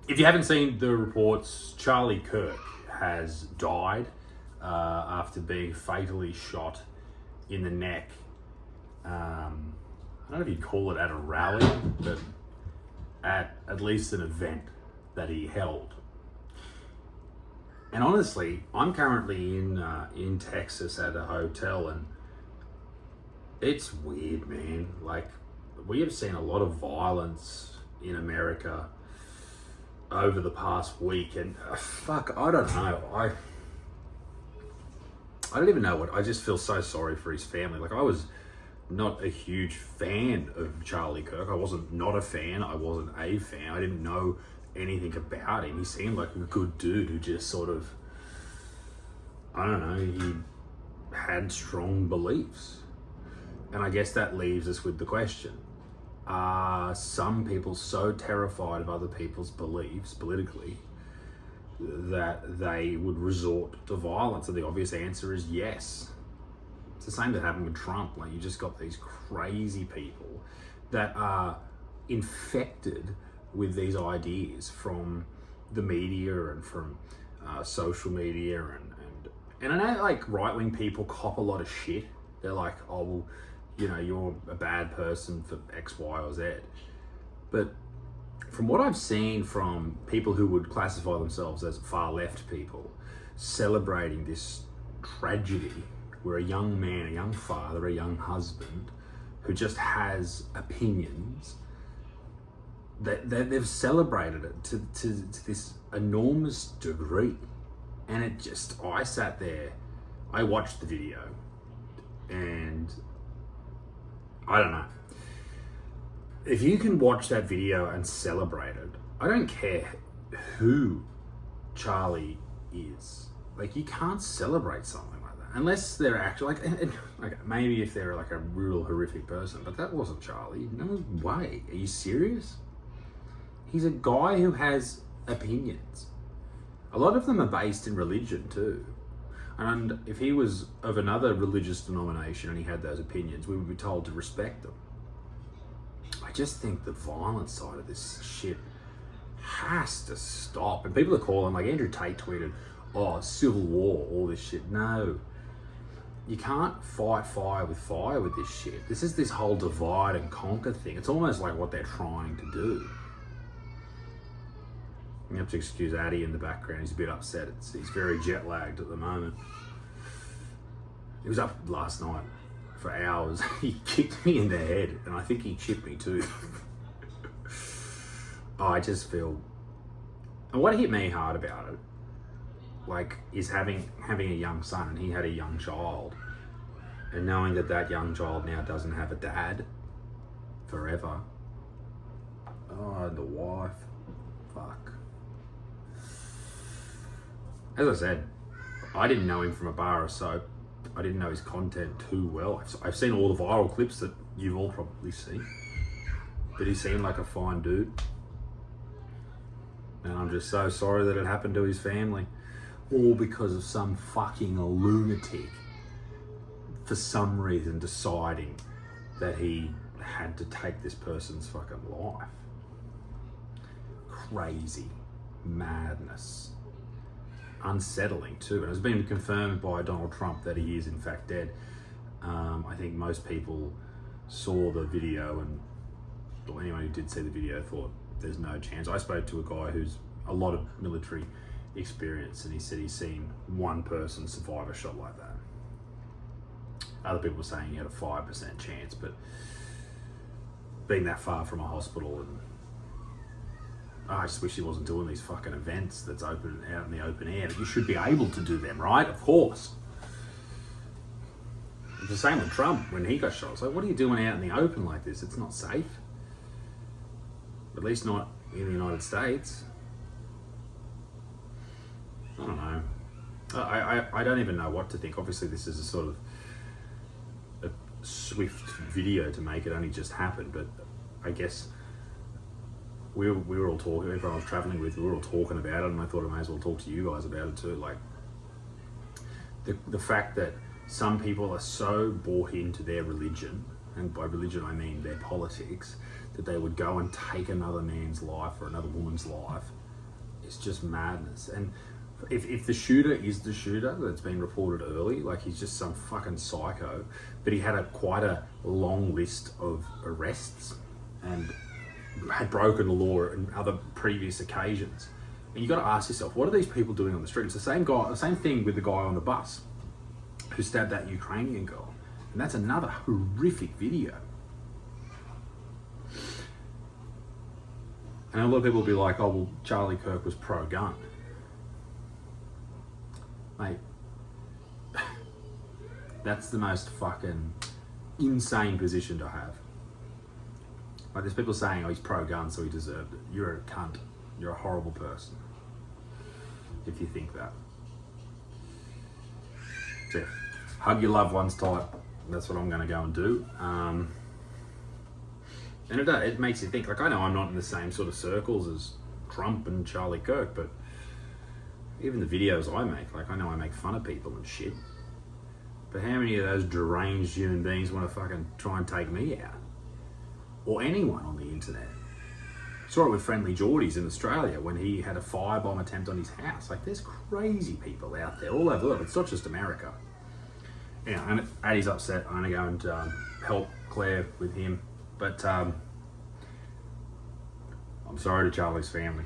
If you haven't seen the reports, Charlie Kirk has died after being fatally shot in the neck. I don't know if you'd call it at a rally, but at least an event that he held. And honestly, I'm currently in Texas at a hotel, and it's weird, man. Like, we have seen a lot of violence in America over the past week, and I don't know. I don't even know what. I just feel so sorry for his family. Like, I was not a huge fan of Charlie Kirk. I wasn't not a fan. I wasn't a fan. I didn't know anything about him. He seemed like a good dude who just sort of, I don't know, he had strong beliefs. And I guess that leaves us with the question. Are some people so terrified of other people's beliefs politically that they would resort to violence? And the obvious answer is yes. It's the same that happened with Trump. Like, you just got these crazy people that are infected with these ideas from the media and from social media. And I know, like, right-wing people cop a lot of shit. They're like, oh, well, you know, you're a bad person for X, Y, or Z. But from what I've seen from people who would classify themselves as far-left people, celebrating this tragedy where a young man, a young father, a young husband, who just has opinions, they've celebrated it to this enormous degree. And it just, I sat there, I watched the video, and I don't know. If you can watch that video and celebrate it, I don't care who Charlie is. Like, you can't celebrate something like that unless they're actually like, okay, maybe if they're like a real horrific person, but that wasn't Charlie. No way. Are you serious? He's a guy who has opinions. A lot of them are based in religion too. And if he was of another religious denomination and he had those opinions, we would be told to respect them. I just think the violent side of this shit has to stop. And people are calling, like Andrew Tate tweeted, oh, civil war, all this shit. No. You can't fight fire with this shit. This is this whole divide and conquer thing. It's almost like what they're trying to do. You have to excuse Addy in the background. He's a bit upset. He's very jet lagged at the moment. He was up last night for hours. He kicked me in the head, and I think he chipped me too. Oh, I just feel, and what hit me hard about it, like, is having a young son, and he had a young child, and knowing that young child now doesn't have a dad forever. Oh, and the wife. Fuck. As I said, I didn't know him from a bar of soap. I didn't know his content too well. I've seen all the viral clips that you've all probably seen. But he seemed like a fine dude. And I'm just so sorry that it happened to his family. All because of some fucking lunatic, for some reason, deciding that he had to take this person's fucking life. Crazy madness. Unsettling too, and it's been confirmed by Donald Trump that he is in fact dead. I think most people saw the video, and anyone who did see the video thought there's no chance. I spoke to a guy who's a lot of military experience, and he said he's seen one person survive a shot like that. Other people were saying he had a 5% chance, but being that far from a hospital, and I just wish he wasn't doing these fucking events that's open out in the open air. You should be able to do them, right? Of course. It's the same with Trump when he got shot. It's like, what are you doing out in the open like this? It's not safe. At least not in the United States. I don't know. I don't even know what to think. Obviously, this is a sort of a swift video to make. It only just happened, but I guess we were all talking, everyone I was traveling with, we were all talking about it, and I thought I may as well talk to you guys about it too. Like, the fact that some people are so bought into their religion, and by religion I mean their politics, that they would go and take another man's life or another woman's life It's just madness. And if the shooter is the shooter that's been reported early, like he's just some fucking psycho, but he had quite a long list of arrests and had broken the law in other previous occasions. And you got to ask yourself, what are these people doing on the street? It's the same guy, the same thing with the guy on the bus who stabbed that Ukrainian girl. And that's another horrific video. And a lot of people will be like, oh, well, Charlie Kirk was pro-gun. Mate, that's the most fucking insane position to have. Like, there's people saying, oh, he's pro-gun, so he deserved it. You're a cunt. You're a horrible person if you think that. So, yeah, hug your loved ones tight. That's what I'm going to go and do. And it makes you think. Like, I know I'm not in the same sort of circles as Trump and Charlie Kirk, but even the videos I make, like, I know I make fun of people and shit. But how many of those deranged human beings want to fucking try and take me out? Or anyone on the internet? Saw it with Friendly Geordies in Australia when he had a firebomb attempt on his house. Like, there's crazy people out there all over the world. It's not just America. Yeah, and Addie's upset. I'm going to go and help Claire with him. But I'm sorry to Charlie's family.